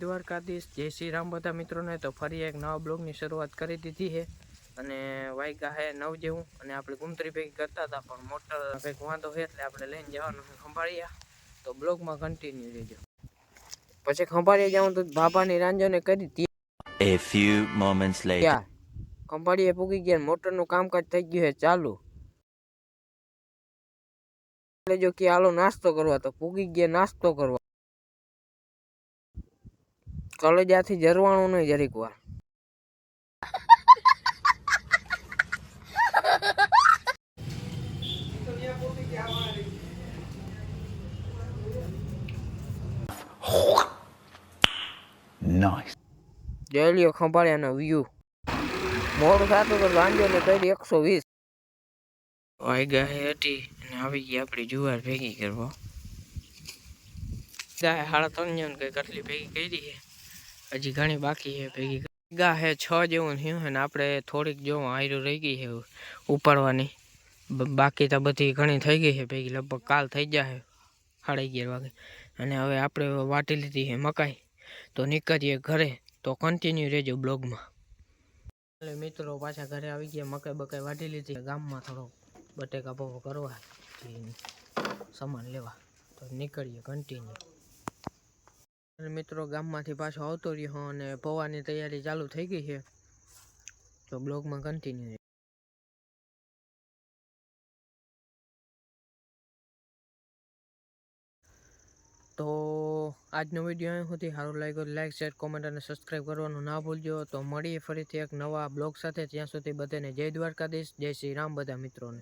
દ્વારકાધીશ, જય શ્રી રામ બધા મિત્રોને. તો ફરી એક નવા બ્લોગની શરૂઆત કરી દીધી છે અને વાગ્યા હે 9 જેવું અને આપણે ગુમત્રી ભેગી કરતા હતા પણ મોટર કંઈક વાંધો છે એટલે આપણે લઈને જવાનું ખંભાળિયા. તો બ્લોગમાં કન્ટિન્યુ રહેજો. પછી ખંભાળિયા જાઉં તો બાબાની રાંજોને કરી A few moments later. Khambhalia પૂગી ગયા, મોટરનું કામકાજ થઈ ગયું છે ચાલુ. જો કે હાલો નાસ્તો કરવા, તો પૂગી ગયા નાસ્તો કરવા. કલેજાથી જરવાણું નહીં જરીક વાર. Nice. જોઈ લ્યો ખંભાળિયાનો વ્યૂ. મોડું થતું તો રાંજો ને કરી 120 વાગ્યા હતી અને આવી ગઈ આપણી જુવાર ભેગી કરવા. 3:30 કઈ કેટલી ભેગી કરી છે, હજી ઘણી બાકી છે ભેગી. ગા હે 6 જેવું થયું છે ને આપણે થોડીક જો આયરું રહી ગઈ છે ઉપાડવાની. બાકી તો બધી ઘણી થઈ ગઈ છે ભેગી, લગભગ કાલ થઈ જાય 11:30 વાગે. અને હવે આપણે વાટી લીધી છે મકાઈ. તો નીકળીએ ઘરે, તો કન્ટિન્યુ રહેજો બ્લોગમાં. એટલે મિત્રો પાછા ઘરે આવી ગયા, મકાઈ બકાઈ વાટી લીધી. ગામમાં થોડો બટેકા પૌવા કરવા સામાન લેવા, તો નીકળીએ કન્ટિન્યુ. અને મિત્રો ગામમાંથી પાછો આવતો રહ્યો અને પૌવાની તૈયારી ચાલુ થઈ ગઈ છે, તો બ્લોગમાં કન્ટિન્યુ. તો આજનો વિડીયો અહીં સુધી સારું લાગ્યો લાઈક શેર કોમેન્ટ અને સબસ્ક્રાઈબ કરવાનું ના ભૂલજો. તો મળીએ ફરીથી એક નવા બ્લોગ સાથે. ત્યાં સુધી બધાને જય દ્વારકાધીશ, જય શ્રી રામ બધા મિત્રોને.